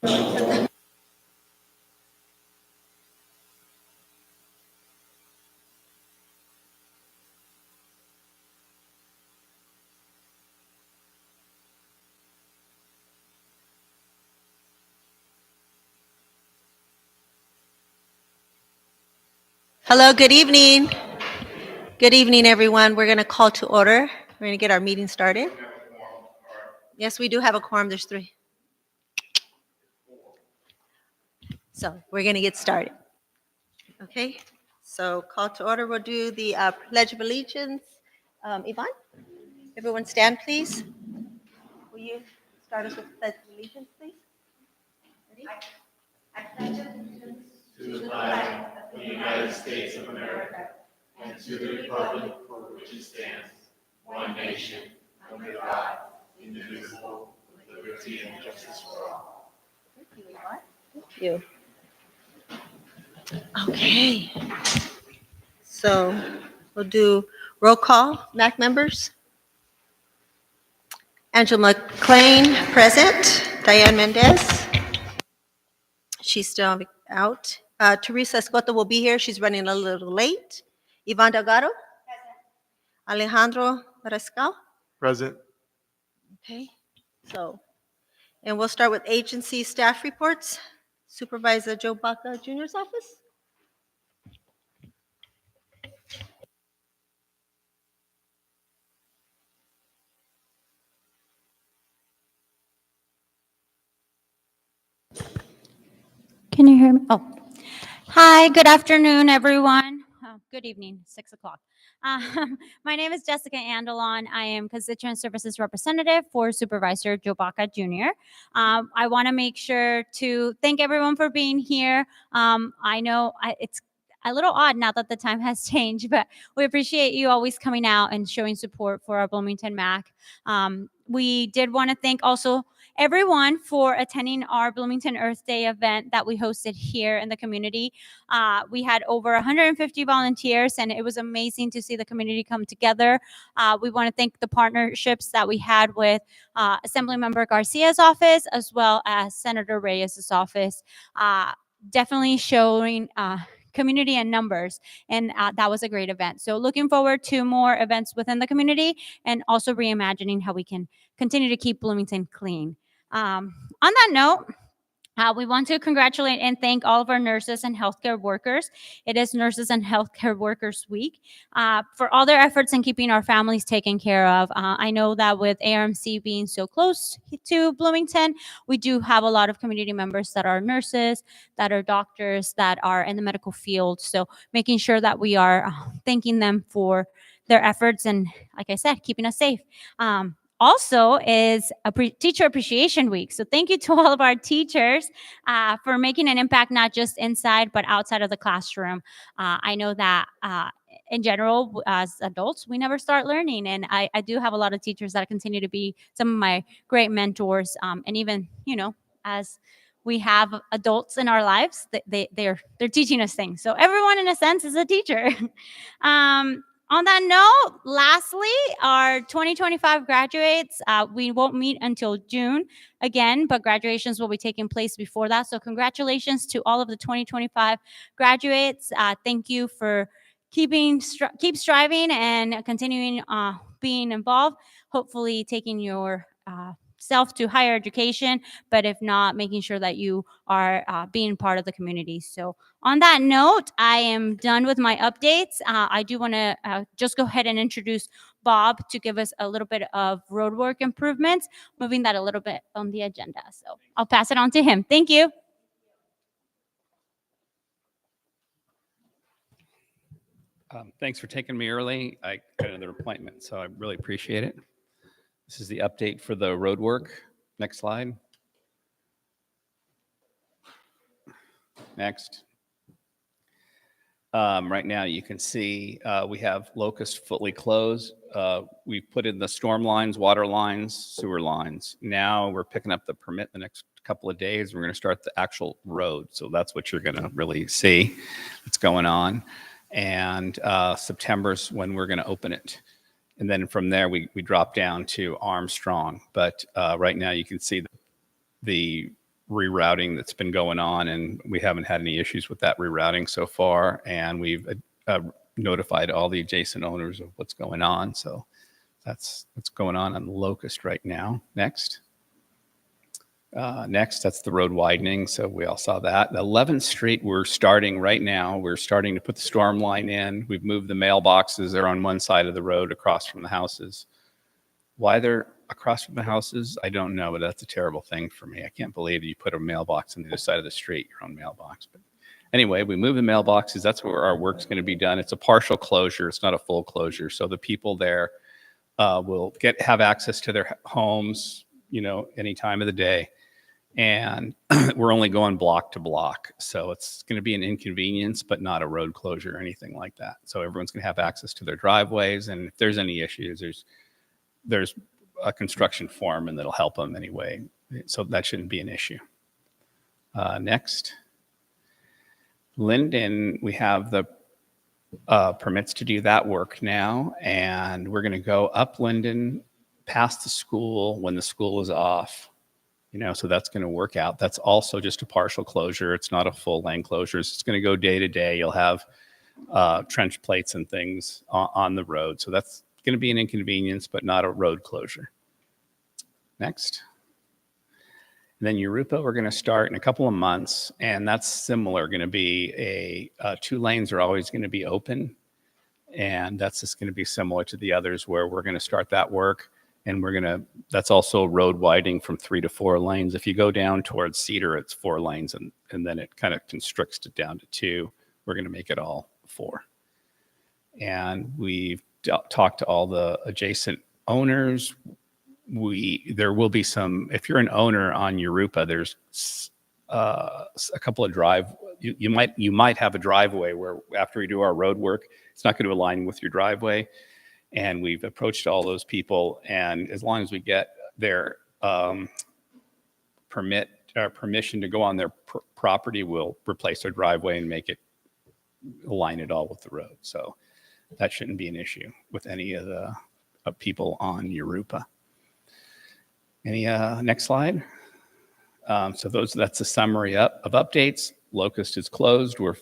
Hello, good evening. Good evening, everyone. We're going to call to order. We're going to get our meeting started. Yes, we do have a quorum. There's 3. So we're going to get started. Okay. So call to order. We'll do the Pledge of Allegiance. Yvonne, everyone stand, please. Will you start us with the Pledge of Allegiance, please? Ready? I pledge allegiance to the flag of the United States of America and to the republic for which it stands, one nation, under God, indivisible, with liberty and justice for all. Thank you, Yvonne. Thank you. Okay. So we'll do roll call. MAC members. Angela McClain, present. Diane Mendez. She's still out. Teresa Escoto will be here. She's running a little late. Ivan Delgado. Alejandro Mariscal. Present. Okay. So, and we'll start with agency staff reports. Supervisor Joe Baca Jr.'s office. Can you hear me? Oh, hi, good afternoon, everyone. Oh, good evening, 6 o'clock. My name is Jessica Andelon. I am Constituent Services Representative for Supervisor Joe Baca Jr. I want to make sure to thank everyone for being here. I know it's a little odd now that the time has changed, but we appreciate you always coming out and showing support for our Bloomington MAC. We did want to thank also everyone for attending our Bloomington Earth Day event that we hosted here in the community. We had over 150 volunteers, and it was amazing to see the community come together. We want to thank the partnerships that we had with Assemblymember Garcia's office, as well as Senator Reyes' office, definitely showing community and numbers, and that was a great event. So looking forward to more events within the community, and also reimagining how we can continue to keep Bloomington clean. On that note, we want to congratulate and thank all of our nurses and healthcare workers. It is Nurses and Healthcare Workers Week for all their efforts in keeping our families taken care of. I know that with ARMC being so close to Bloomington, we do have a lot of community members that are nurses, that are doctors, that are in the medical field. So making sure that we are thanking them for their efforts and, like I said, keeping us safe. Also is a Teacher Appreciation Week. So thank you to all of our teachers for making an impact, not just inside, but outside of the classroom. I know that in general, as adults, we never start learning. And I do have a lot of teachers that continue to be some of my great mentors. And even, as we have adults in our lives, they're teaching us things. So everyone, in a sense, is a teacher. On that note, lastly, our 2025 graduates, we won't meet until June again, but graduations will be taking place before that. So congratulations to all of the 2025 graduates. Thank you for keep striving and continuing being involved, hopefully taking your self to higher education, but if not, making sure that you are being part of the community. So on that note, I am done with my updates. I do want to just go ahead and introduce Bob to give us a little bit of roadwork improvements, moving that a little bit on the agenda. So I'll pass it on to him. Thank you. Thanks for taking me early. I got another appointment, so I really appreciate it. This is the update for the road work. Next slide. Next. Right now you can see we have Locust fully closed. We've put in the storm lines, water lines, sewer lines. Now we're picking up the permit the next couple of days. We're going to start the actual road. So that's what you're going to really see that's going on. And September's when we're going to open it. And then from there, we drop down to Armstrong. But right now you can see the rerouting that's been going on, and we haven't had any issues with that rerouting so far. And we've notified all the adjacent owners of what's going on. So that's what's going on Locust right now. Next, that's the road widening. So we all saw that. 11th Street, we're starting right now. We're starting to put the storm line in. We've moved the mailboxes. They're on one side of the road across from the houses. Why they're across from the houses, I don't know, but that's a terrible thing for me. I can't believe you put a mailbox on the other side of the street, your own mailbox. But anyway, we move the mailboxes. That's where our work's going to be done. It's a partial closure. It's not a full closure. So the people there will have access to their homes, any time of the day. And we're only going block to block. So it's going to be an inconvenience, but not a road closure or anything like that. So everyone's going to have access to their driveways. And if there's any issues, there's a construction foreman that'll help them anyway. So that shouldn't be an issue. Next. Linden, we have the permits to do that work now. And we're going to go up Linden past the school when the school is off. So that's going to work out. That's also just a partial closure. It's not a full lane closure. It's going to go day to day. You'll have trench plates and things on the road. So that's going to be an inconvenience, but not a road closure. Next. And then Europa, we're going to start in a couple of months, and that's similar. Going to be 2 lanes are always going to be open, and that's just going to be similar to the others where we're going to start that work. And that's also road widening from 3 to 4 lanes. If you go down towards Cedar, it's 4 lanes, and then it kind of constricts it down to 2. We're going to make it all 4. And we've talked to all the adjacent owners. There will be some, if you're an owner on Europa, there's a couple of you might have a driveway where after we do our road work, it's not going to align with your driveway. And we've approached all those people, and as long as we get their permission to go on their property, we'll replace their driveway and make it align it all with the road. So that shouldn't be an issue with any of the people on Europa. Any next slide? So that's a summary of updates. Locust is closed. We're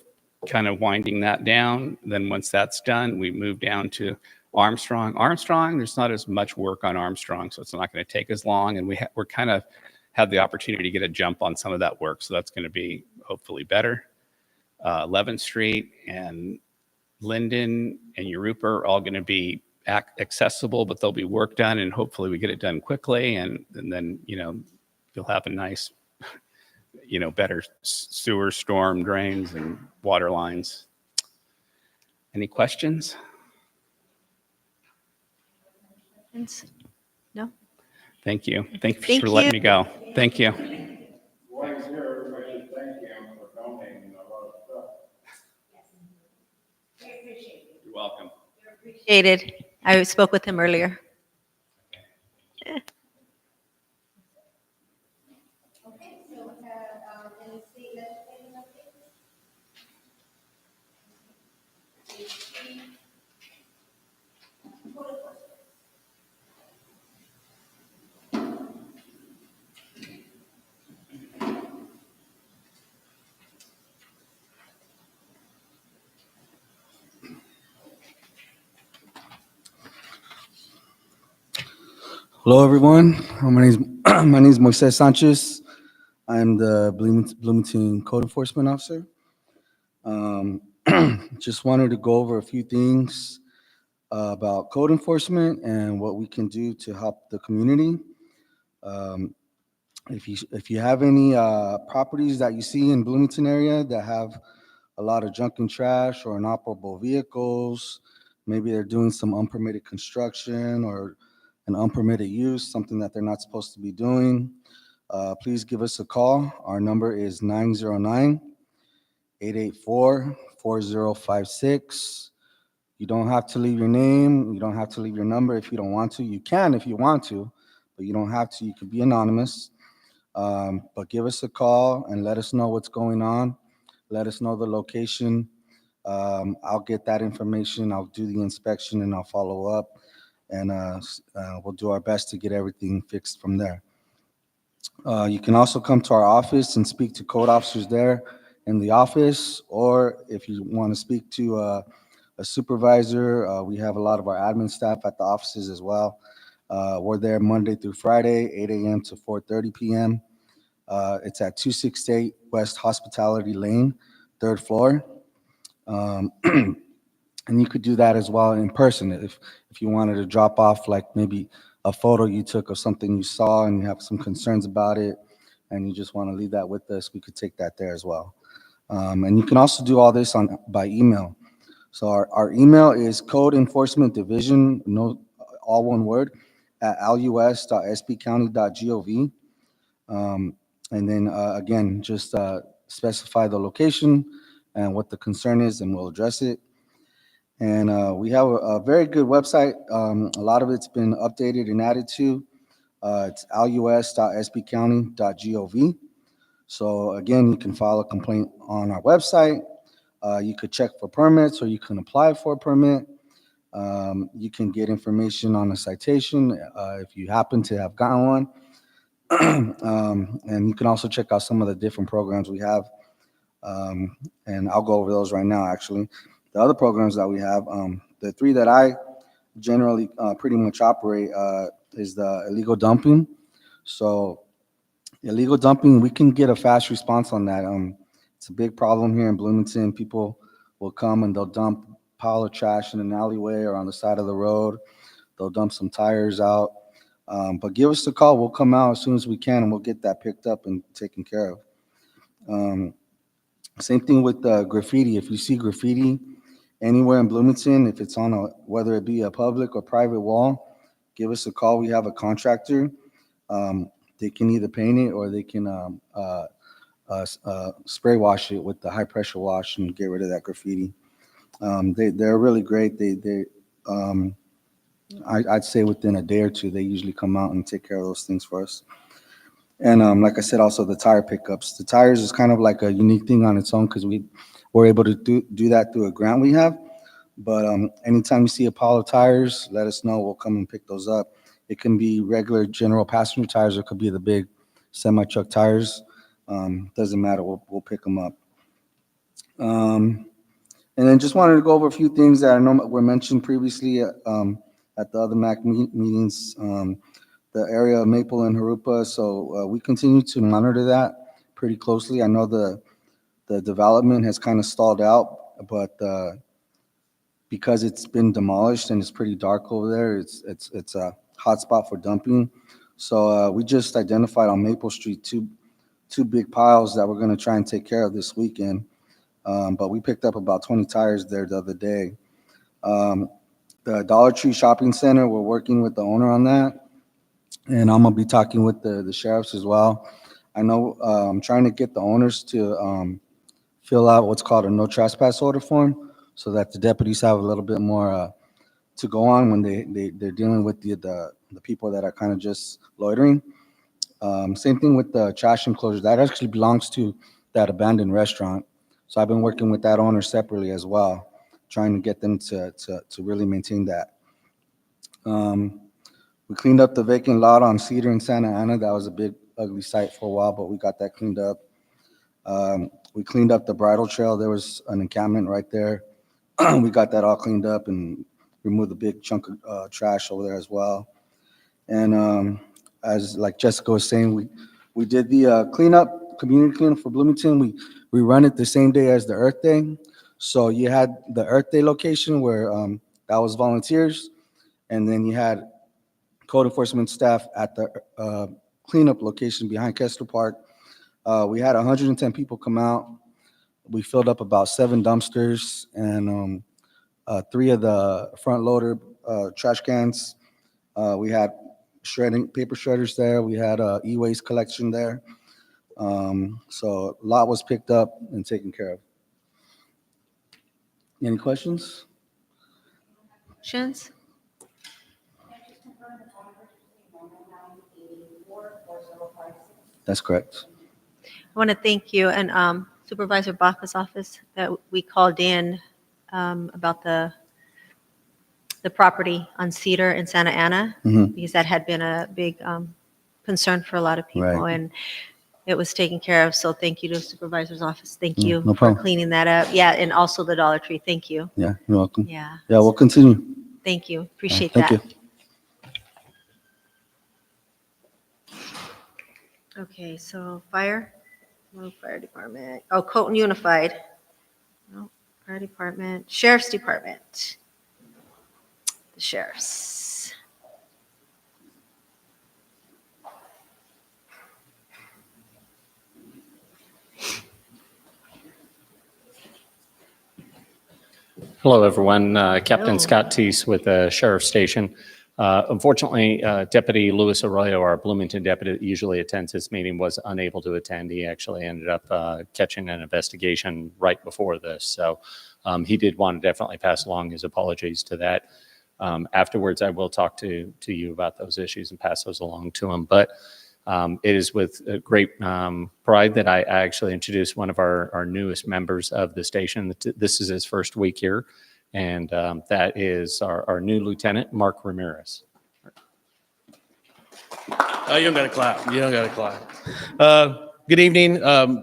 kind of winding that down. Then once that's done, we move down to Armstrong. There's not as much work on Armstrong, so it's not going to take as long. And we're kind of had the opportunity to get a jump on some of that work, so that's going to be hopefully better. 11th Street and Linden and Europa are all going to be accessible, but there'll be work done, and hopefully we get it done quickly, and then you'll have a nice, better sewer, storm drains, and water lines. Any questions? No? Thank you. Thanks Thank for letting you. me go. Thank you. While he's here, everybody should thank him for donating a lot of stuff. You're welcome. Appreciated. I spoke with him earlier. Hello, everyone. My name is Moises Sanchez. I'm the Bloomington Code Enforcement Officer. Just wanted to go over a few things about code enforcement and what we can do to help the community. If you have any properties that you see in Bloomington area that have a lot of junk and trash or inoperable vehicles, maybe they're doing some unpermitted construction or an unpermitted use, something that they're not supposed to be doing, please give us a call. Our number is 909-884-4056. You don't have to leave your name. You don't have to leave your number if you don't want to. You can if you want to, but you don't have to. You could be anonymous. But give us a call and let us know what's going on. Let us know the location. I'll get that information. I'll do the inspection and I'll follow up. And we'll do our best to get everything fixed from there. You can also come to our office and speak to code officers there in the office, or if you want to speak to a supervisor, we have a lot of our admin staff at the offices as well. We're there Monday through Friday, 8 a.m. to 4:30 p.m. It's at 268 West Hospitality Lane, third floor. Um, and you could do that as well in person if you wanted to drop off like maybe a photo you took of something you saw and you have some concerns about it and you just want to leave that with us, we could take that there as well. And you can also do all this by email. So our email is code enforcement division, no, all one word, at lus.sbcounty.gov. And then again, just specify the location and what the concern is, and we'll address it. And we have a very good website. A lot of it's been updated and added to. It's lus.sbcounty.gov. So again, you can file a complaint on our website. You could check for permits, or you can apply for a permit. You can get information on a citation if you happen to have gotten one. And you can also check out some of the different programs we have. And I'll go over those right now, actually. The other programs that we have, the three that I generally pretty much operate is the illegal dumping. So illegal dumping, we can get a fast response on that. It's a big problem here in Bloomington. People will come and they'll dump a pile of trash in an alleyway or on the side of the road. They'll dump some tires out. But give us a call. We'll come out as soon as we can, and we'll get that picked up and taken care of. Same thing with graffiti. If you see graffiti anywhere in Bloomington, if it's on whether it be a public or private wall, give us a call. We have a contractor. They can either paint it or they can spray wash it with the high pressure wash and get rid of that graffiti. They're really great. I'd say within a day or two, they usually come out and take care of those things for us. And like I said, also the tire pickups. The tires is kind of like a unique thing on its own because we're able to do that through a grant we have. But anytime you see a pile of tires, let us know. We'll come and pick those up. It can be regular general passenger tires, or it could be the big semi-truck tires. Doesn't matter. We'll pick them up. And then just wanted to go over a few things that I know were mentioned previously at the other MAC meetings. The area of Maple and Harupa. So we continue to monitor that pretty closely. I know the development has kind of stalled out, but because it's been demolished and it's pretty dark over there, it's a hot spot for dumping. So we just identified on Maple Street two big piles that we're going to try and take care of this weekend. But we picked up about 20 tires there the other day. The Dollar Tree Shopping Center, we're working with the owner on that. And I'm going to be talking with the sheriffs as well. I know I'm trying to get the owners to fill out what's called a no trespass order form so that the deputies have a little bit more to go on when they're dealing with the people that are kind of just loitering. Same thing with the trash enclosure. That actually belongs to that abandoned restaurant. So I've been working with that owner separately as well, trying to get them to really maintain that. We cleaned up the vacant lot on Cedar in Santa Ana. That was a big, ugly site for a while, but we got that cleaned up. We cleaned up the bridle trail. There was an encampment right there. We got that all cleaned up and removed a big chunk of trash over there as well. And as like Jessica was saying, we did the cleanup, community cleanup for Bloomington. We run it the same day as the Earth Day. So you had the Earth Day location where that was volunteers, and then you had code enforcement staff at the cleanup location behind Kessler Park. We had 110 people come out. We filled up about 7 dumpsters and 3 of the front loader trash cans. We had paper shredders there. We had e-waste collection there. So a lot was picked up and taken care of. Any questions? Questions? That's correct. I want to thank you and Supervisor Baca's office that we called in about the property on Cedar in Santa Ana, Mhm. because that had been a big concern for a lot of people, Right. and it was taken care of. So thank you to the supervisor's office. Thank Yeah, you no for problem. cleaning that up. Yeah, and also the Dollar Tree. Thank you. Yeah, you're welcome. Yeah. Yeah, we'll continue. Thank you. All right, Appreciate thank that. you. Okay, so fire, no fire department. Oh, Colton Unified. No, fire department. Sheriff's Department. The sheriffs. Hello, everyone. Captain Hello. Scott Teese with the Sheriff's Station. Unfortunately, Deputy Luis Arroyo, our Bloomington deputy that usually attends this meeting, was unable to attend. He actually ended up catching an investigation right before this. So he did want to definitely pass along his apologies to that. Afterwards, I will talk to you about those issues and pass those along to him. But it is with great pride that I actually introduced one of our newest members of the station. This is his first week here, and that is our new lieutenant, Mark Ramirez. You don't got to clap. You don't got to clap. Good evening.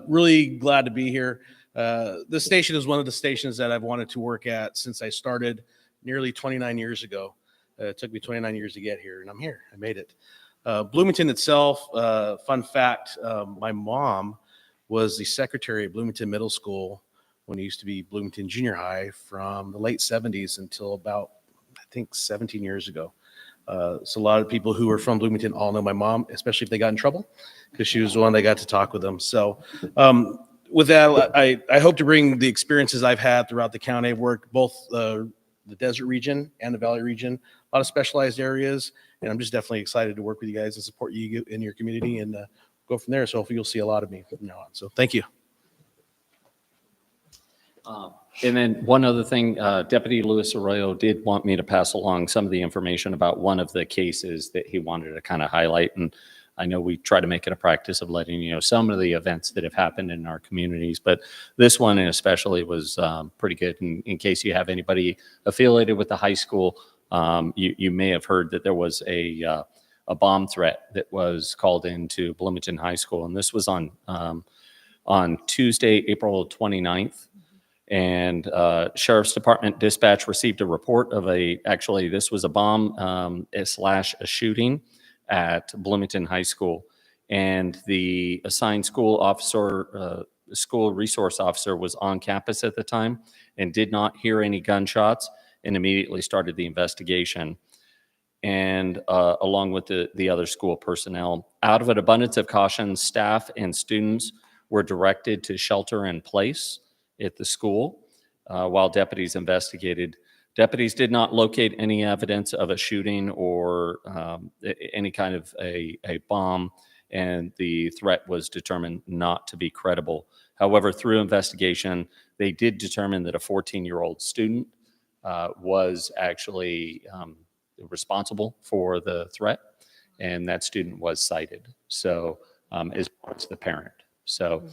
Really glad to be here. This station is one of the stations that I've wanted to work at since I started nearly 29 years ago. It took me 29 years to get here, and I'm here. I made it. Bloomington itself, fun fact, my mom was the secretary at Bloomington Middle School when it used to be Bloomington Junior High from the late 70s until about, I think, 17 years ago. So a lot of people who are from Bloomington all know my mom, especially if they got in trouble, because she was the one that got to talk with them. So with that, I hope to bring the experiences I've had throughout the county. I've worked both the desert region and the valley region, a lot of specialized areas. And I'm just definitely excited to work with you guys and support you in your community and go from there. So hopefully you'll see a lot of me from now on. So thank you. And then one other thing, Deputy Luis Arroyo did want me to pass along some of the information about one of the cases that he wanted to kind of highlight. And I know we try to make it a practice of letting you know some of the events that have happened in our communities, but this one especially was pretty good. In case you have anybody affiliated with the high school, you may have heard that there was a bomb threat that was called into Bloomington High School, and this was on Tuesday, April 29th. And Sheriff's Department dispatch received a report of actually this was a bomb slash a shooting at Bloomington High School. And the assigned school officer, school resource officer was on campus at the time and did not hear any gunshots and immediately started the investigation. And along with the other school personnel, out of an abundance of caution, staff and students were directed to shelter in place at the school while deputies investigated. Deputies did not locate any evidence of a shooting or any kind of a bomb, and the threat was determined not to be credible. However, through investigation, they did determine that a 14-year-old student was actually responsible for the threat, and that student was cited. So as far as the parent. So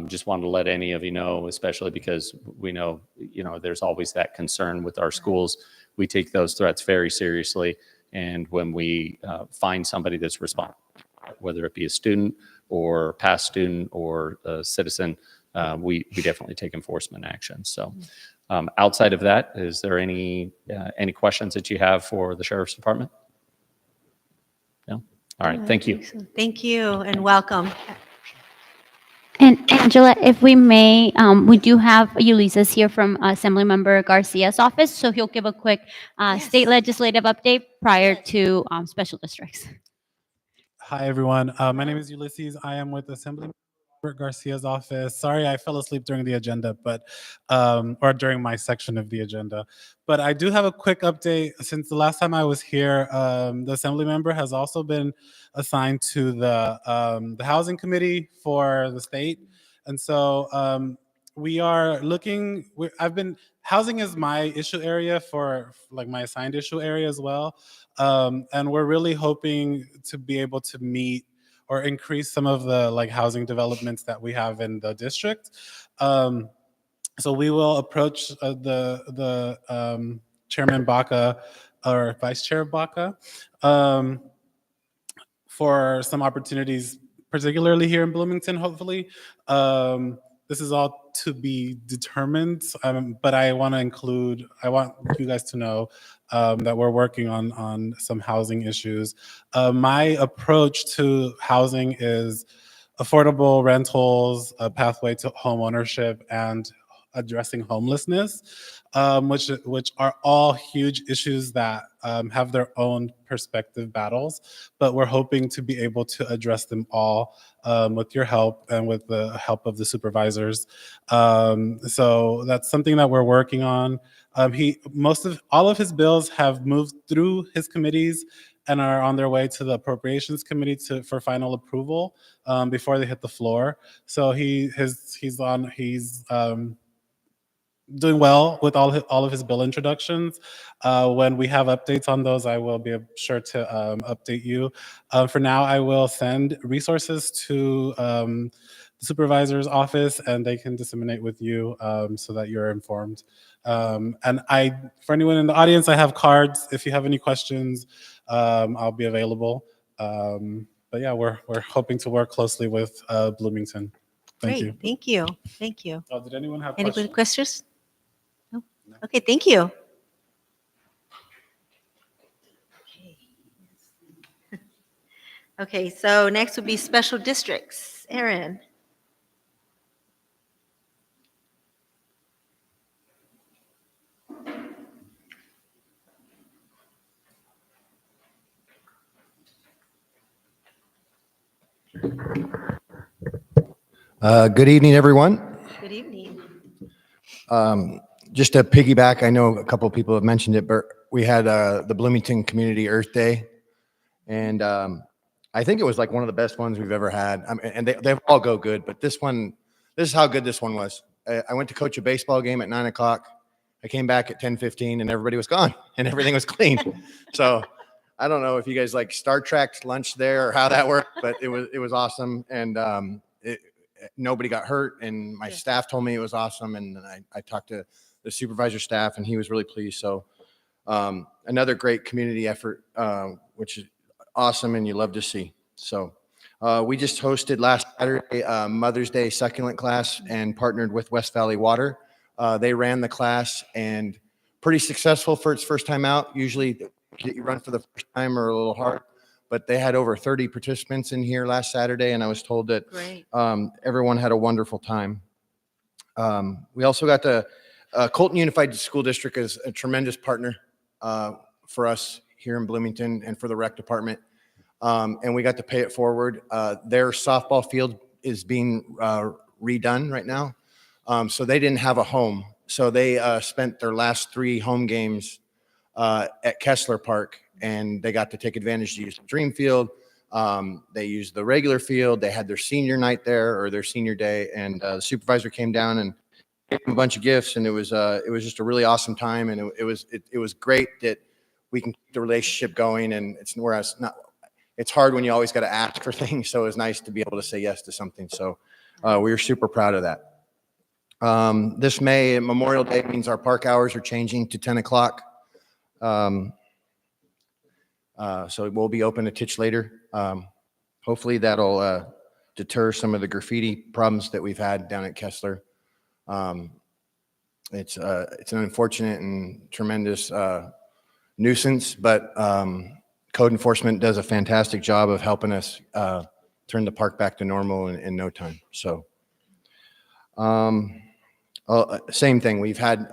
just wanted to let any of you know, especially because we know, there's always that concern with our schools. We take those threats very seriously. And when we find somebody that's responsible, whether it be a student or past student or a citizen, we definitely take enforcement action. So outside of that, is there any questions that you have for the Sheriff's Department? No? All right, thank you. Thank you and welcome. And Angela, if we may, we do have Ulysses here from Assemblymember Garcia's office, so he'll give a quick state legislative update prior to special districts. Hi, everyone. My name is Ulysses. I am with Assemblymember Garcia's office. Sorry, I fell asleep during the agenda, or during my section of the agenda. But I do have a quick update. Since the last time I was here, the Assemblymember has also been assigned to the Housing Committee for the state. And so we are looking, housing is my issue area for like my assigned issue area as well. And we're really hoping to be able to meet or increase some of the housing developments that we have in the district. So we will approach the Chairman Baca or Vice Chair Baca for some opportunities, particularly here in Bloomington, hopefully. This is all to be determined, but I want you guys to know that we're working on some housing issues. My approach to housing is affordable rentals, a pathway to home ownership, and addressing homelessness, which are all huge issues that have their own perspective battles, but we're hoping to be able to address them all with your help and with the help of the supervisors. So that's something that we're working on. All of his bills have moved through his committees and are on their way to the Appropriations Committee for final approval before they hit the floor. So he's doing well with all of his bill introductions. When we have updates on those, I will be sure to update you. For now, I will send resources to the supervisor's office, and they can disseminate with you so that you're informed. For anyone in the audience, I have cards. If you have any questions, I'll be available. But yeah, we're hoping to work closely with Bloomington. Thank you. Great, thank you, thank you. Oh, did anyone have Any questions? questions? No? Okay, thank you. Okay, so next would be special districts. Aaron. Good evening, everyone. Good evening. Just to piggyback, I know a couple of people have mentioned it, but we had the Bloomington Community Earth Day, and I think it was like one of the best ones we've ever had. I mean, and they all go good, but this is how good this one was. I went to coach a baseball game at 9 o'clock. I came back at 10:15, and everybody was gone, and everything was clean. So I don't know if you guys like Star Trek lunch there or how that worked, but it was awesome, and nobody got hurt, and my staff told me it was awesome, and I talked to the supervisor staff, and he was really pleased. So another great community effort, which is awesome, and you love to see. So we just hosted last Saturday Mother's Day succulent class and partnered with West Valley Water. They ran the class, and pretty successful for its first time out. Usually you run for the first time or a little hard, but they had over 30 participants in here last Saturday, and I was told that everyone had a wonderful time. We also got the Colton Unified School District is a tremendous partner for us here in Bloomington and for the rec department, and we got to pay it forward. Their softball field is being redone right now, so they didn't have a home, so they spent their last 3 home games at Kessler Park, and they got to take advantage to use the Dream Field. They used the regular field. They had their senior night there, or their senior day, and the supervisor came down and gave them a bunch of gifts, and it was just a really awesome time, and it was great that we can keep the relationship going. And it's hard when you always got to ask for things, so it was nice to be able to say yes to something. So we were super proud of that. This May, Memorial Day, means our park hours are changing to 10 o'clock. So we'll be open a titch later. Hopefully that'll deter some of the graffiti problems that we've had down at Kessler. It's an unfortunate and tremendous nuisance, but code enforcement does a fantastic job of helping us turn the park back to normal in no time. So same thing. We've had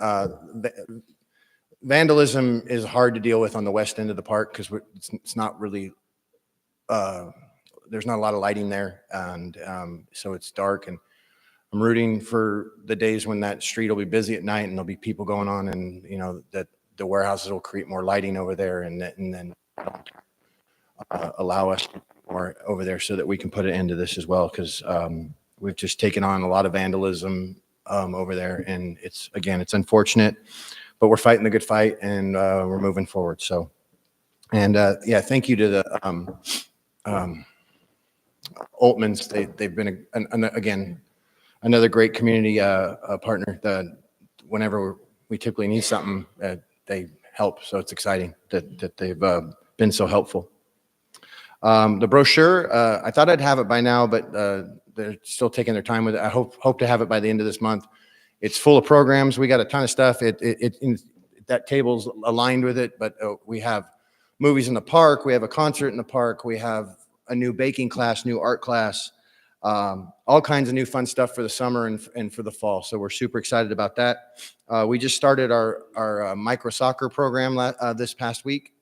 vandalism is hard to deal with on the west end of the park because it's not really there's not a lot of lighting there, and so it's dark. And I'm rooting for the days when that street will be busy at night and there'll be people going on, and that the warehouses will create more lighting over there, and then allow us more over there so that we can put an end to this as well, because we've just taken on a lot of vandalism over there, and it's unfortunate. But we're fighting the good fight, and we're moving forward. So, and thank you to the Altmans. They've been again another great community partner. Whenever we typically need something, they help. So it's exciting that they've been so helpful. The brochure, I thought I'd have it by now, but they're still taking their time with it. I hope to have it by the end of this month. It's full of programs. We got a ton of stuff. That table's aligned with it, but we have movies in the park. We have a concert in the park. We have a new baking class, new art class, all kinds of new fun stuff for the summer and for the fall. So we're super excited about that. We just started our micro soccer program this past week.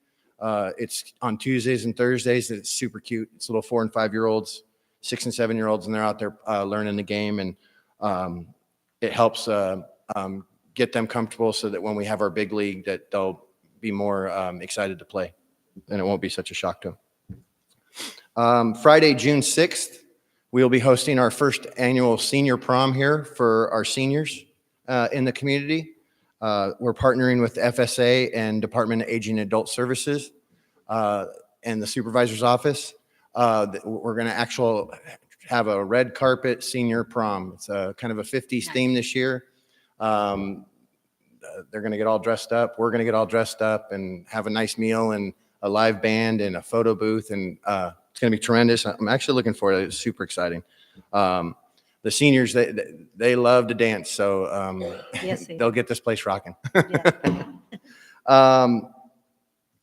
It's on Tuesdays and Thursdays. It's super cute. It's little 4 and 5 year olds, 6 and 7 year olds, and they're out there learning the game. And it helps get them comfortable so that when we have our big league, that they'll be more excited to play, and it won't be such a shock to them. Friday, June 6th, we'll be hosting our first annual senior prom here for our seniors in the community. We're partnering with the FSA and Department of Aging and Adult Services and the supervisor's office. We're going to have a red carpet senior prom. It's kind of a 50s theme this year. They're going to get all dressed up. We're going to get all dressed up and have a nice meal and a live band and a photo booth. And it's going to be tremendous. I'm actually looking forward to it. It's super exciting. The seniors, they love to dance. So Yes, they'll get this place rocking. Yeah.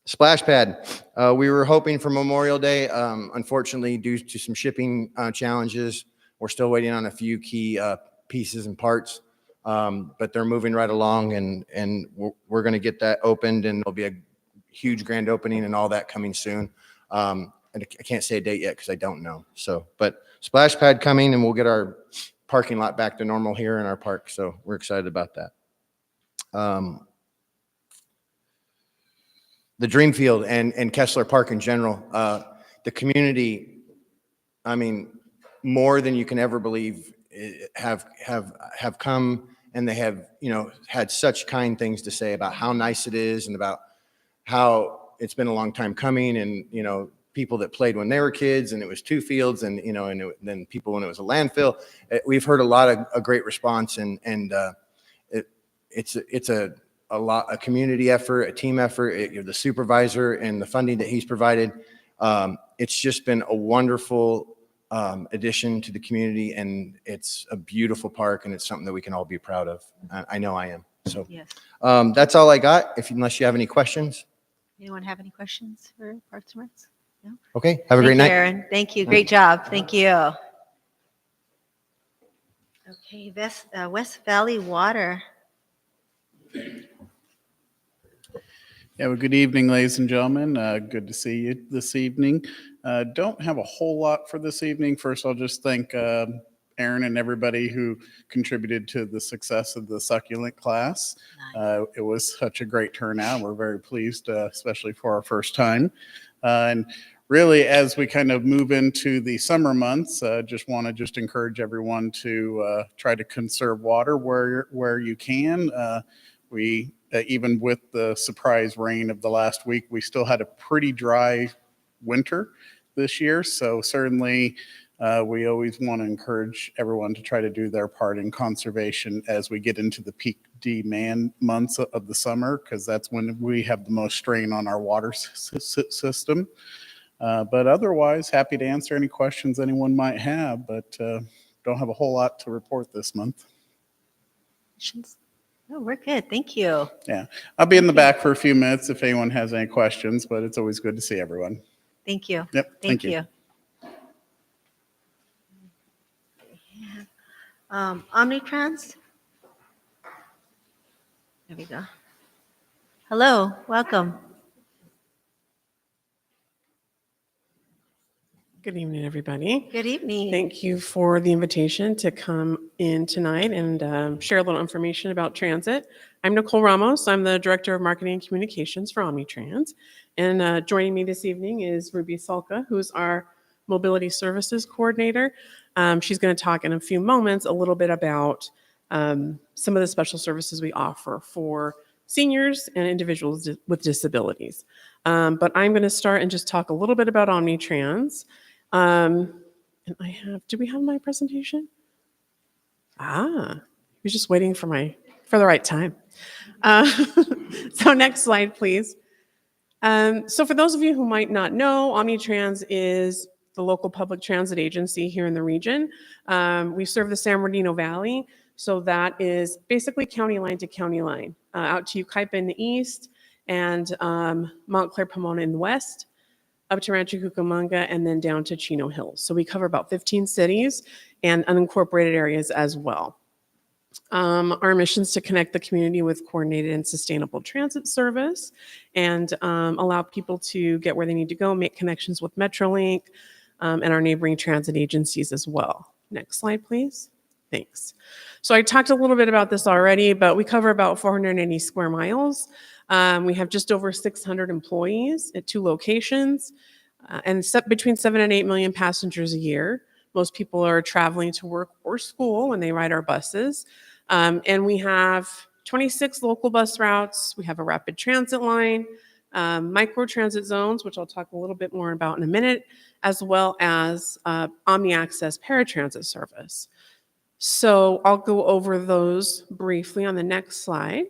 Splash pad. We were hoping for Memorial Day. Unfortunately, due to some shipping challenges, we're still waiting on a few key pieces and parts. But they're moving right along, and we're going to get that opened, and there'll be a huge grand opening and all that coming soon. And I can't say a date yet because I don't know. So, but splash pad coming, and we'll get our parking lot back to normal here in our park. So we're excited about that. The Dream Field and Kessler Park in general, the community, I mean, more than you can ever believe, have come, and they have, had such kind things to say about how nice it is and about how it's been a long time coming, and people that played when they were kids and it was 2 fields, and then people when it was a landfill. We've heard a lot of a great response, and it's a community effort, a team effort. The supervisor and the funding that he's provided, it's just been a wonderful addition to the community, and it's a beautiful park, and it's something that we can all be proud of. I know I am. So Yes. That's all I got. Unless you have any questions. Anyone have any questions for Parks and Recs? No? Okay. Have a Thank great you, night. Aaron. Thank you. Great job. Thank you. Okay, West Valley Water. Yeah, well, good evening, ladies and gentlemen. Good to see you this evening. Don't have a whole lot for this evening. First, I'll just thank Aaron and everybody who contributed to the success of the succulent class. It was such a great turnout. We're very pleased, especially for our first time. And really, as we kind of move into the summer months, just want to encourage everyone to try to conserve water where you can. Even with the surprise rain of the last week, we still had a pretty dry winter this year. So certainly we always want to encourage everyone to try to do their part in conservation as we get into the peak demand months of the summer, because that's when we have the most strain on our water system. But otherwise, happy to answer any questions anyone might have, but don't have a whole lot to report this month. Questions? No, we're good. Thank you. Yeah, I'll be in the back for a few minutes if anyone has any questions, but it's always good to see everyone. Thank you. Yep, Thank thank you. Omnitrans. There we go. Hello, welcome. Good evening, everybody. Good evening. Thank you for the invitation to come in tonight and share a little information about transit. I'm Nicole Ramos. I'm the Director of Marketing and Communications for Omnitrans. And joining me this evening is Ruby Salka, who's our Mobility Services Coordinator. She's going to talk in a few moments a little bit about some of the special services we offer for seniors and individuals with disabilities. But I'm going to start and just talk a little bit about Omnitrans. And do we have my presentation? You're just waiting for the right time. So next slide, please. So for those of you who might not know, Omnitrans is the local public transit agency here in the region. We serve the San Bernardino Valley, so that is basically county line to county line, out to Yucaipa in the east and Montclair Pomona in the west, up to Rancho Cucamonga, and then down to Chino Hills. So we cover about 15 cities and unincorporated areas as well. Our mission is to connect the community with coordinated and sustainable transit service and allow people to get where they need to go, make connections with Metrolink and our neighboring transit agencies as well. Next slide, please. Thanks. So I talked a little bit about this already, but we cover about 480 square miles. We have just over 600 employees at 2 locations and between 7 and 8 million passengers a year. Most people are traveling to work or school when they ride our buses. And we have 26 local bus routes. We have a rapid transit line, micro transit zones, which I'll talk a little bit more about in a minute, as well as Omni Access paratransit service. So I'll go over those briefly on the next slide,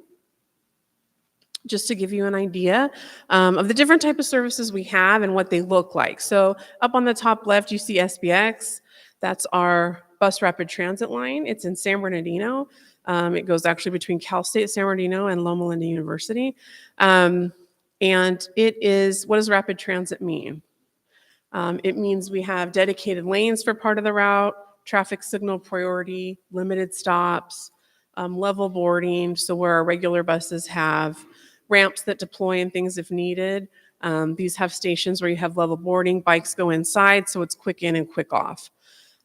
just to give you an idea of the different type of services we have and what they look like. So up on the top left, you see SBX. That's our bus rapid transit line. It's in San Bernardino. It goes actually between Cal State San Bernardino and Loma Linda University. And it is, what does rapid transit mean? It means we have dedicated lanes for part of the route, traffic signal priority, limited stops, level boarding, so where our regular buses have ramps that deploy and things if needed. These have stations where you have level boarding, bikes go inside, so it's quick in and quick off.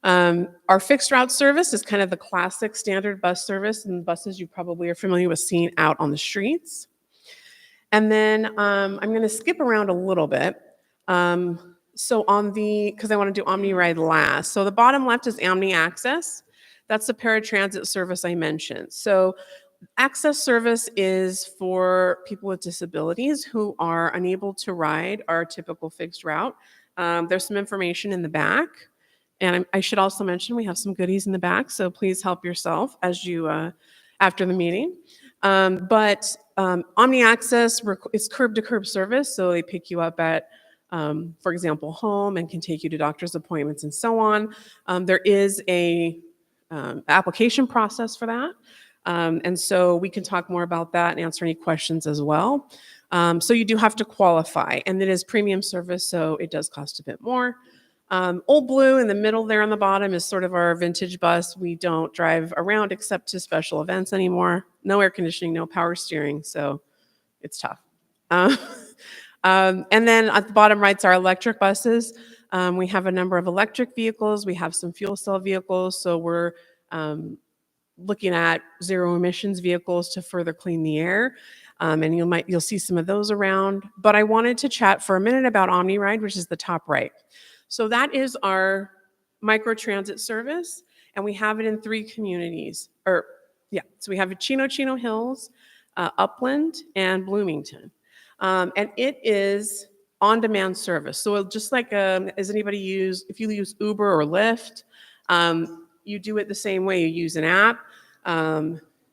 Our fixed route service is kind of the classic standard bus service, and buses you probably are familiar with seeing out on the streets. And then I'm going to skip around a little bit. So on because I want to do Omni Ride last. So the bottom left is Omni Access. That's the paratransit service I mentioned. So access service is for people with disabilities who are unable to ride our typical fixed route. There's some information in the back. And I should also mention we have some goodies in the back, so please help yourself as you after the meeting. But Omni Access is curb-to-curb service, so they pick you up at, for example, home and can take you to doctor's appointments and so on. There is a application process for that, and so we can talk more about that and answer any questions as well. So you do have to qualify, and it is premium service, so it does cost a bit more. Old Blue in the middle there on the bottom is sort of our vintage bus. We don't drive around except to special events anymore. No air conditioning, no power steering, so it's tough. And then at the bottom right's our electric buses. We have a number of electric vehicles. We have some fuel cell vehicles, so we're looking at zero emissions vehicles to further clean the air. And you'll see some of those around. But I wanted to chat for a minute about OmniRide, which is the top right. So that is our microtransit service, and we have it in 3 communities. So we have Chino Hills, Upland, and Bloomington. And it is on-demand service. So just like, if you use Uber or Lyft, you do it the same way. You use an app,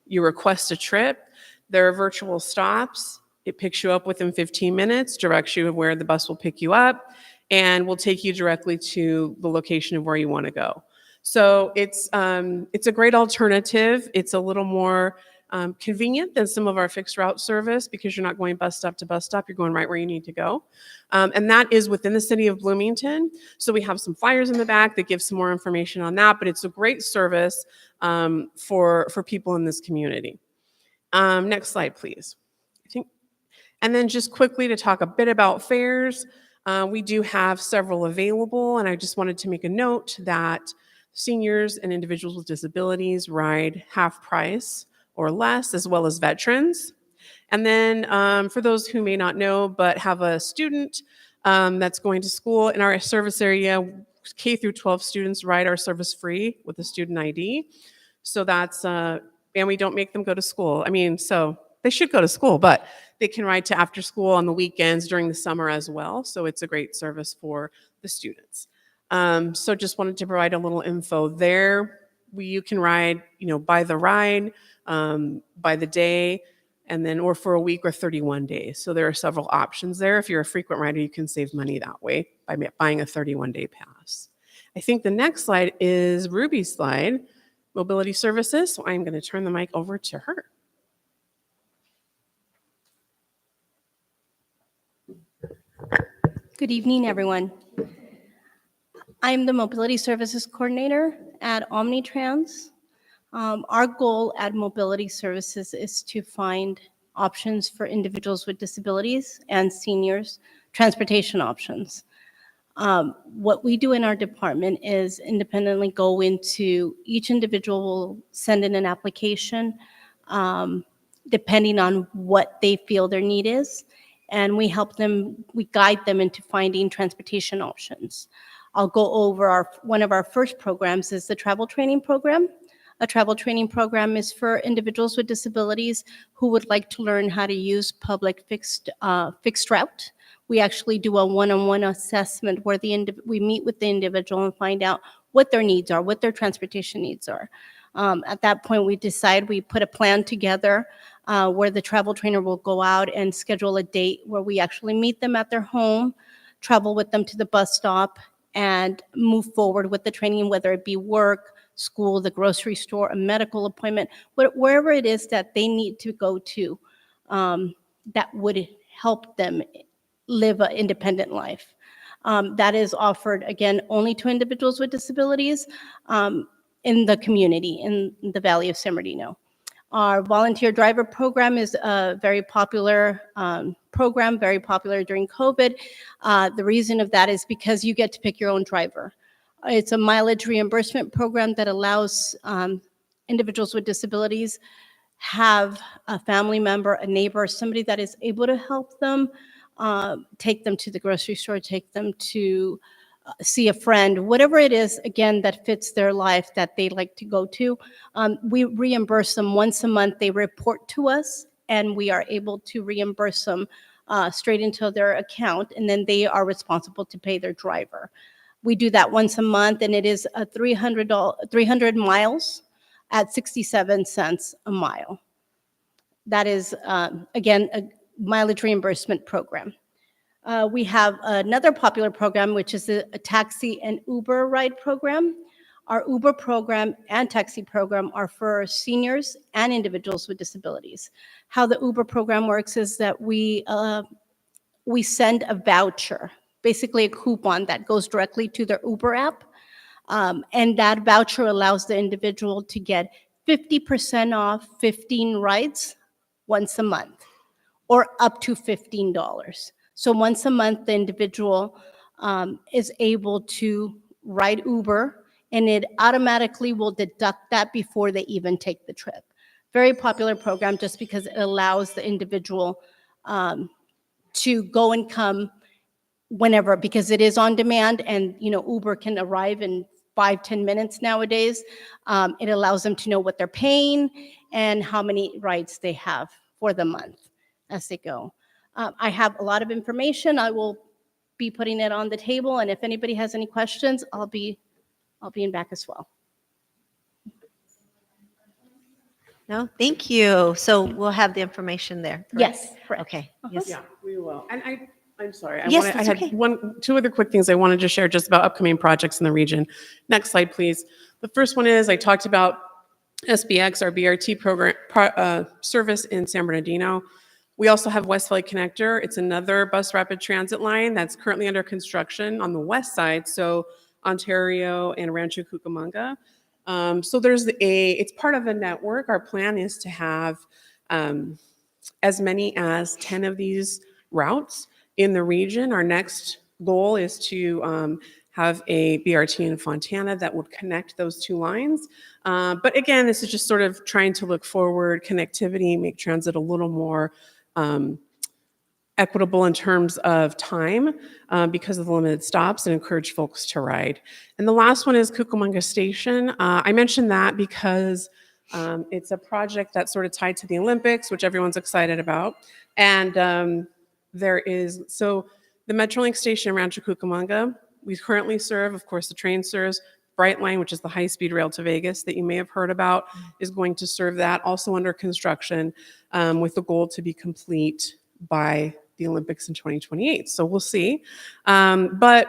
you request a trip, there are virtual stops, it picks you up within 15 minutes, directs you where the bus will pick you up, and will take you directly to the location of where you want to go. So it's a great alternative. It's a little more convenient than some of our fixed route service because you're not going bus stop to bus stop. You're going right where you need to go. And that is within the city of Bloomington. So we have some flyers in the back that give some more information on that, but it's a great service for people in this community. Next slide, please. And then just quickly to talk a bit about fares. We do have several available, and I just wanted to make a note that seniors and individuals with disabilities ride half price or less, as well as veterans. And then for those who may not know, but have a student that's going to school in our service area, K through 12 students ride our service free with a student ID. So that's, and we don't make them go to school. I mean, so they should go to school, but they can ride to after school on the weekends during the summer as well. So it's a great service for the students. So just wanted to provide a little info there. You can ride, by the ride, by the day, and then or for a week or 31 days. So there are several options there. If you're a frequent rider, you can save money that way by buying a 31-day pass. I think the next slide is Ruby's slide, mobility services. So I'm going to turn the mic over to her. Good evening, everyone. I'm the Mobility Services Coordinator at Omnitrans. Our goal at Mobility Services is to find options for individuals with disabilities and seniors, transportation options. What we do in our department is independently go into each individual will send in an application depending on what they feel their need is, and we help them, we guide them into finding transportation options. I'll go over one of our first programs is the travel training program. A travel training program is for individuals with disabilities who would like to learn how to use public fixed route. We actually do a one-on-one assessment where we meet with the individual and find out what their needs are, what their transportation needs are. At that point, we put a plan together where the travel trainer will go out and schedule a date where we actually meet them at their home, travel with them to the bus stop, and move forward with the training, whether it be work, school, the grocery store, a medical appointment, wherever it is that they need to go to that would help them live an independent life. That is offered, again, only to individuals with disabilities in the community, in the Valley of San Bernardino. Our volunteer driver program is a very popular program, very popular during COVID. The reason of that is because you get to pick your own driver. It's a mileage reimbursement program that allows individuals with disabilities have a family member, a neighbor, somebody that is able to help them, take them to the grocery store, take them to see a friend, whatever it is, again, that fits their life that they like to go to. We reimburse them once a month. They report to us, and we are able to reimburse them straight into their account, and then they are responsible to pay their driver. We do that once a month, and it is a 300 miles at 67 cents a mile. That is, again, a mileage reimbursement program. We have another popular program, which is a taxi and Uber ride program. Our Uber program and taxi program are for seniors and individuals with disabilities. How the Uber program works is that we send a voucher, basically a coupon that goes directly to their Uber app. And that voucher allows the individual to get 50% off 15 rides once a month, or up to $15. So once a month, the individual is able to ride Uber, and it automatically will deduct that before they even take the trip. Very popular program just because it allows the individual to go and come whenever, because it is on demand, and Uber can arrive in 5-10 minutes nowadays. It allows them to know what they're paying and how many rides they have for the month as they go. I have a lot of information. I will be putting it on the table, and if anybody has any questions, I'll be in back as well. No, thank you. So we'll have the information there. correct? Yes, correct. Okay, Uh-huh. yes. Yeah, we will. And I'm sorry. Yes, I that's had okay. two other quick things I wanted to share just about upcoming projects in the region. Next slide, please. The first one is I talked about SBX, our BRT program service in San Bernardino. We also have West Valley Connector. It's another bus rapid transit line that's currently under construction on the west side, so Ontario and Rancho Cucamonga. So it's part of a network. Our plan is to have as many as 10 of these routes in the region. Our next goal is to have a BRT in Fontana that would connect those two lines. But again, this is just sort of trying to look forward, connectivity, make transit a little more equitable in terms of time because of the limited stops, and encourage folks to ride. And the last one is Cucamonga Station. I mentioned that because it's a project that's sort of tied to the Olympics, which everyone's excited about. And the Metrolink station in Rancho Cucamonga, we currently serve, of course, the train serves Brightline, which is the high-speed rail to Vegas that you may have heard about, is going to serve that, also under construction, with the goal to be complete by the Olympics in 2028. So we'll see. But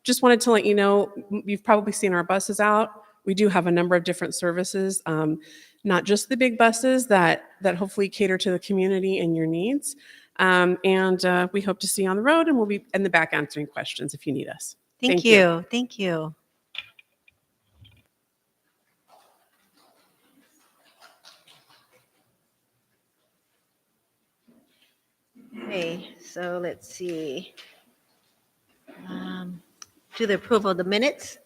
just wanted to let you know, you've probably seen our buses out. We do have a number of different services, not just the big buses that hopefully cater to the community and your needs. And we hope to see you on the road, and we'll be in the back answering questions if you need us. Thank you. Thank you. Okay, so let's see. Do the approval of the minutes.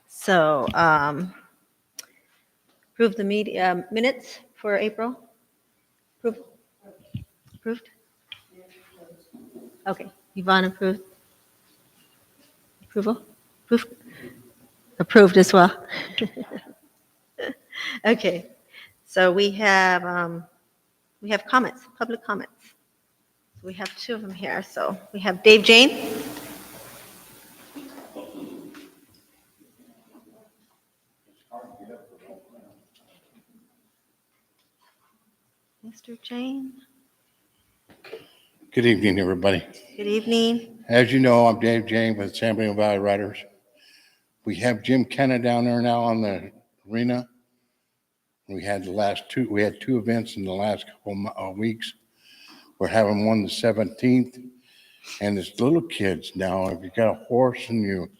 So approve the minutes for April. Approved? Okay, Yvonne approved. Approval? Approved? Approved as well. Okay, so we have comments, public comments. We have two of them here. So we have Dave Jane. Mr. Jane. Good evening, everybody. Good evening. As you know, I'm Dave James with San Bernardino Valley Riders. We have Jim Kenna down there now on the arena. We had two events in the last couple of weeks. We're having one the 17th, and it's little kids now. If you got a horse and you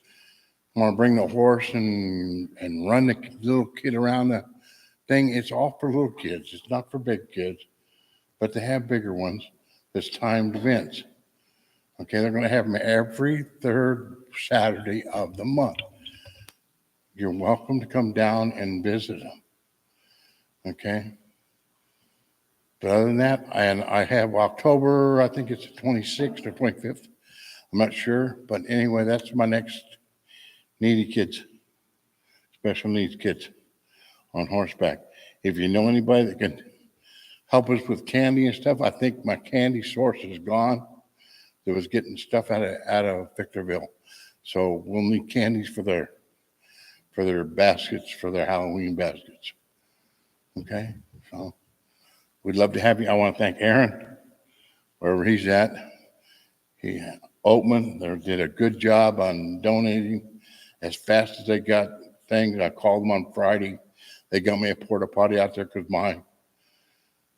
want to bring the horse and run the little kid around the thing, it's all for little kids. It's not for big kids, but they have bigger ones. It's timed events. Okay, they're going to have them every third Saturday of the month. You're welcome to come down and visit them. Okay. But other than that, and I have October, I think it's the 26th or 25th. I'm not sure. But anyway, that's my next needy kids, special needs kids on horseback. If you know anybody that can help us with candy and stuff, I think my candy source is gone. That was getting stuff out of Victorville. So we'll need candies for their baskets, for their Halloween baskets. Okay, so we'd love to have you. I want to thank Aaron, wherever he's at. Oatman, they did a good job on donating as fast as they got things. I called them on Friday. They got me a porta potty out there because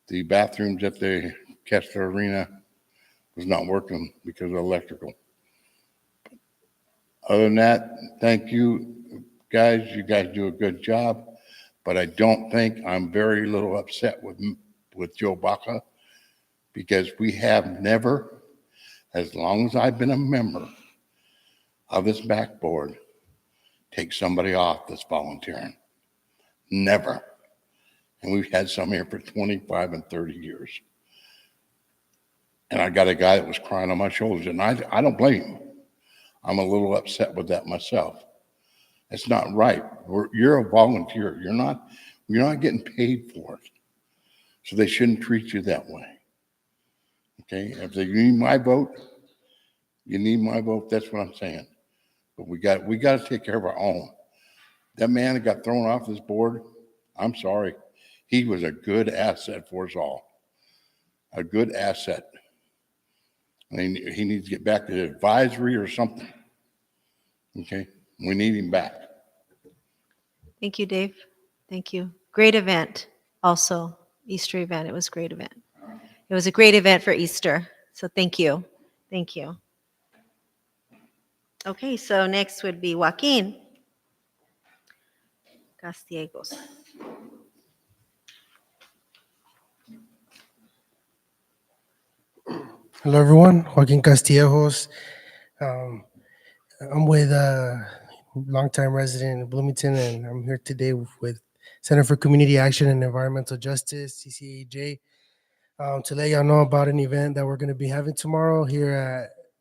the bathrooms at the Kessler Arena was not working because of electrical. Other than that, thank you guys. You guys do a good job. But I don't think I'm very little upset with Joe Baca, because we have never, as long as I've been a member of this MAC board, take somebody off that's volunteering. Never. And we've had some here for 25 and 30 years. And I got a guy that was crying on my shoulders, and I don't blame him. I'm a little upset with that myself. It's not right. You're a volunteer. You're not getting paid for it. So they shouldn't treat you that way. Okay? If you need my vote, you need my vote. That's what I'm saying. But we got to take care of our own. That man that got thrown off this board, I'm sorry. He was a good asset for us all. A good asset. I mean, he needs to get back to the advisory or something. Okay? We need him back. Thank you, Dave. Thank you. Great event also. Easter event. It was a great event. It was a great event for Easter. So thank you. Thank you. Okay, so next would be Joaquin Castiegos. Hello, everyone. Joaquin Castillejos. I'm with a longtime resident of Bloomington, and I'm here today with Center for Community Action and Environmental Justice, CCAJ, to let y'all know about an event that we're going to be having tomorrow here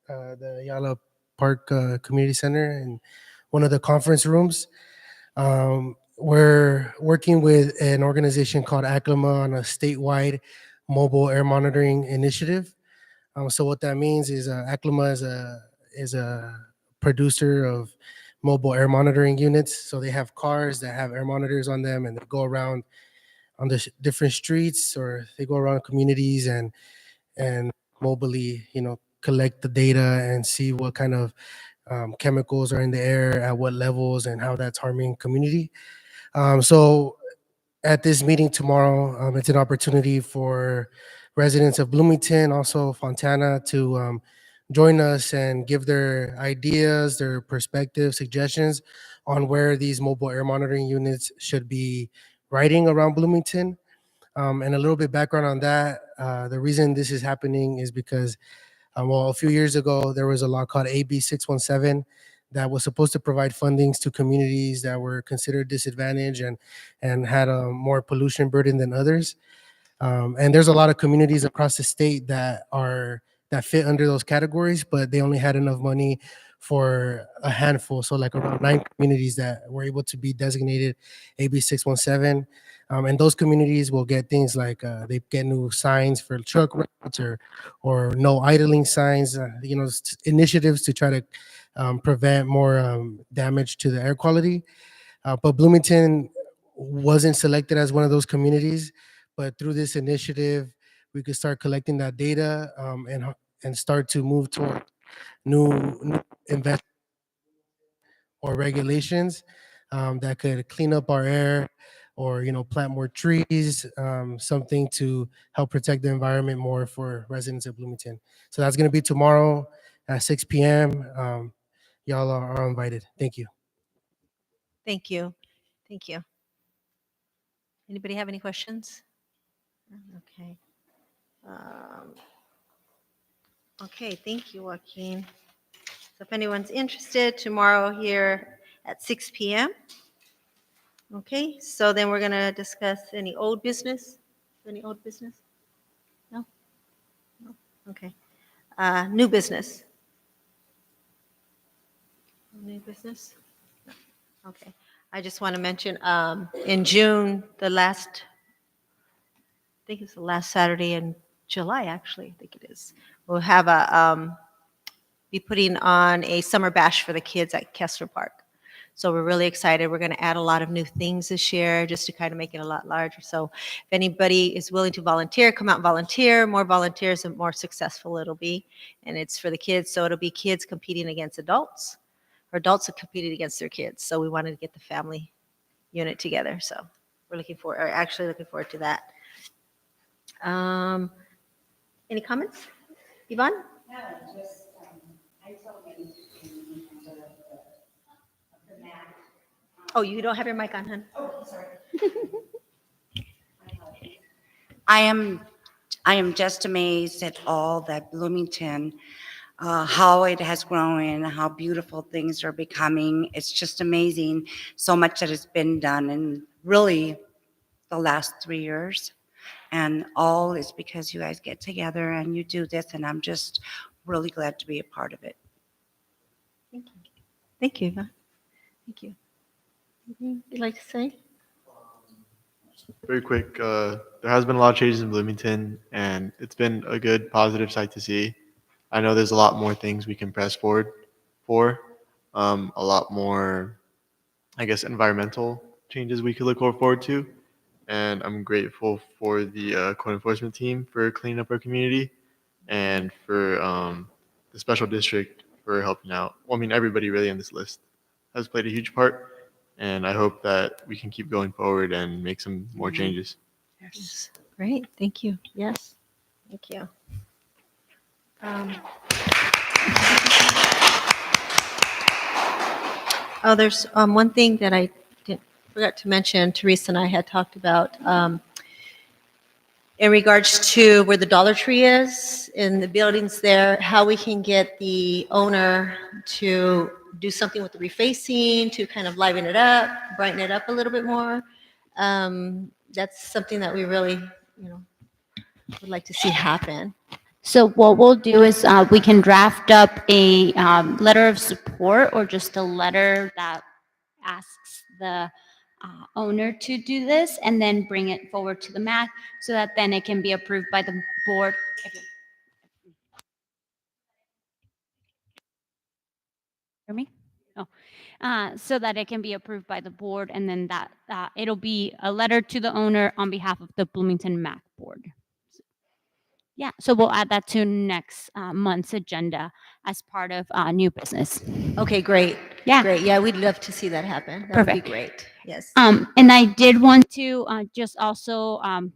at the Ayala Park Community Center in one of the conference rooms. We're working with an organization called ACLIMA on a statewide mobile air monitoring initiative. So what that means is ACLIMA is a producer of mobile air monitoring units. So they have cars that have air monitors on them, and they go around on the different streets, or they go around communities and mobily, collect the data and see what kind of chemicals are in the air at what levels and how that's harming community. So at this meeting tomorrow, it's an opportunity for residents of Bloomington, also Fontana, to join us and give their ideas, their perspective, suggestions on where these mobile air monitoring units should be riding around Bloomington. And a little bit background on that. The reason this is happening is because, a few years ago, there was a law called AB 617 that was supposed to provide fundings to communities that were considered disadvantaged and had a more pollution burden than others. And there's a lot of communities across the state that fit under those categories, but they only had enough money for a handful. So like around 9 communities that were able to be designated AB 617. And those communities will get things like they get new signs for truck routes or no idling signs, initiatives to try to prevent more damage to the air quality. But Bloomington wasn't selected as one of those communities. But through this initiative, we could start collecting that data and start to move toward new investment or regulations that could clean up our air, or plant more trees, something to help protect the environment more for residents of Bloomington. So that's going to be tomorrow at 6 p.m. Y'all are invited. Thank you. Thank you. Thank you. Anybody have any questions? Okay. Okay, thank you, Joaquin. So if anyone's interested, tomorrow here at 6 p.m. Okay, so then we're going to discuss any old business. Any old business? No? No? Okay. New business. New business? No. Okay. I just want to mention in June, I think it's the last Saturday in July, actually, I think it is. We'll have be putting on a summer bash for the kids at Kessler Park. So we're really excited. We're going to add a lot of new things this year just to kind of make it a lot larger. So if anybody is willing to volunteer, come out and volunteer. More volunteers, the more successful it'll be. And it's for the kids. So it'll be kids competing against adults, or adults are competing against their kids. So we wanted to get the family unit together. So we're looking forward to that. Any comments? Yvonne? No, just, I told you in terms of the MAC. Oh, you don't have your mic on, hon? Oh, sorry. I am just amazed at all that Bloomington, how it has grown, how beautiful things are becoming. It's just amazing, so much that has been done in really the last 3 years. And all is because you guys get together and you do this, and I'm just really glad to be a part of it. Thank you. Thank you, Yvonne. Thank you. Anything you'd like to say? Very quick, there has been a lot of changes in Bloomington, and it's been a good, positive sight to see. I know there's a lot more things we can press forward for, a lot more, I guess, environmental changes we could look forward to. And I'm grateful for the code enforcement team for cleaning up our community, and for the special district for helping out. Well, I mean, everybody really on this list has played a huge part, and I hope that we can keep going forward and make some more changes. Yes. Great. Thank you. Yes. Thank you. There's one thing that I forgot to mention. Teresa and I had talked about in regards to where the Dollar Tree is in the buildings there, how we can get the owner to do something with the refacing to kind of liven it up, brighten it up a little bit more. That's something that we really, would like to see happen. So what we'll do is we can draft up a letter of support, or just a letter that asks the owner to do this, and then bring it forward to the MAC so that then it can be approved by the board. Hear me? so that it can be approved by the board, and then that it'll be a letter to the owner on behalf of the Bloomington MAC board. Yeah, so we'll add that to next month's agenda as part of new business. Okay, great. Yeah. Great. Yeah, we'd love to see that happen. That would be Perfect. great. Yes. And I did want to just also, I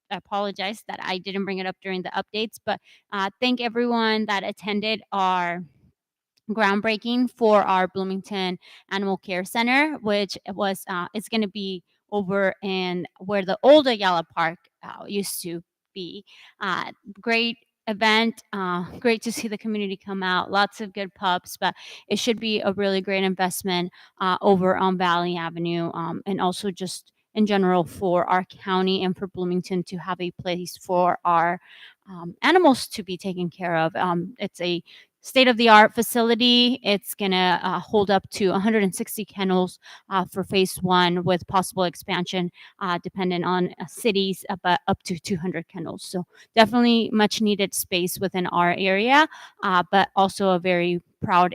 apologize that I didn't bring it up during the updates, but thank everyone that attended our groundbreaking for our Bloomington Animal Care Center, which was it's going to be over in where the old Ayala Park used to be. Great event. Great to see the community come out. Lots of good pups, but it should be a really great investment over on Valley Avenue, and also just in general for our county and for Bloomington to have a place for our animals to be taken care of. It's a state-of-the-art facility. It's going to hold up to 160 kennels for phase 1 with possible expansion dependent on cities, but up to 200 kennels. So definitely much needed space within our area, but also a very proud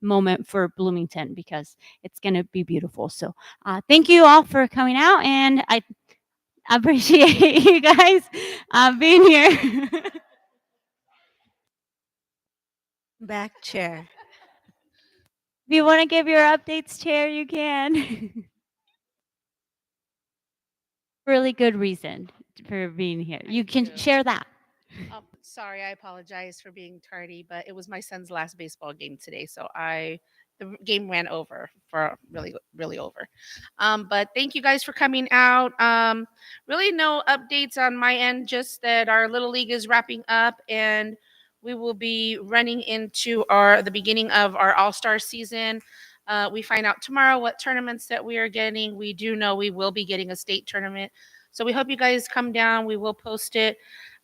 moment for Bloomington because it's going to be beautiful. So thank you all for coming out, and I appreciate you guys being here. Back chair. If you want to give your updates, Chair, you can. Really good reason for being here. You can share that. Sorry, I apologize for being tardy, but it was my son's last baseball game today, so the game ran over for really over. But thank you guys for coming out. Really no updates on my end, just that our little league is wrapping up and we will be running into the beginning of our all-star season. We find out tomorrow what tournaments that we are getting. We do know we will be getting a state tournament. So we hope you guys come down. We will post it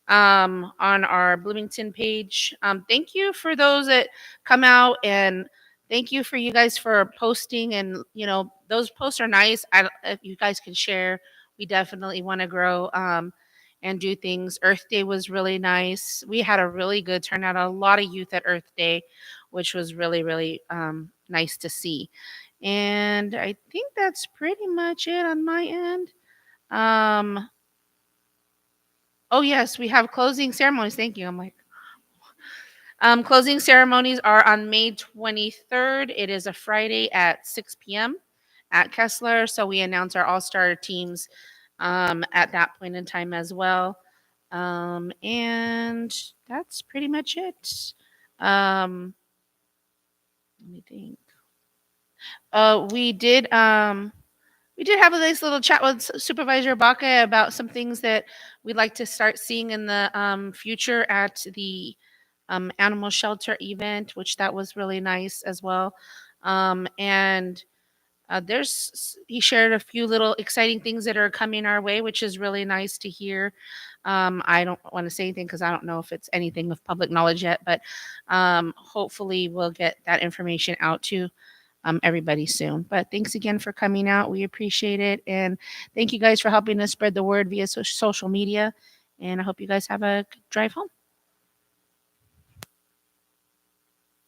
on our Bloomington page. Thank you for those that come out, and thank you for you guys for posting. And those posts are nice. If you guys can share, we definitely want to grow and do things. Earth Day was really nice. We had a really good turnout, a lot of youth at Earth Day, which was really nice to see. And I think that's pretty much it on my end. Oh yes, we have closing ceremonies. Thank you. I'm like, closing ceremonies are on May 23rd. It is a Friday at 6 p.m. at Kessler. So we announce our all-star teams at that point in time as well. And that's pretty much it. Let me think. We did have a nice little chat with Supervisor Baca about some things that we'd like to start seeing in the future at the animal shelter event, which that was really nice as well. And he shared a few little exciting things that are coming our way, which is really nice to hear. I don't want to say anything because I don't know if it's anything of public knowledge yet, but hopefully we'll get that information out to everybody soon. But thanks again for coming out. We appreciate it. And thank you guys for helping us spread the word via social media. And I hope you guys have a good drive home.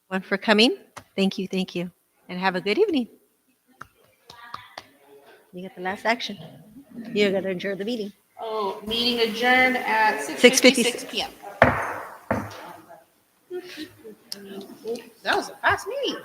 One for coming. Thank you. And have a good evening. You get the last action. You're going to adjourn the meeting. Oh, meeting adjourned at 6:56 p.m. That was a fast meeting.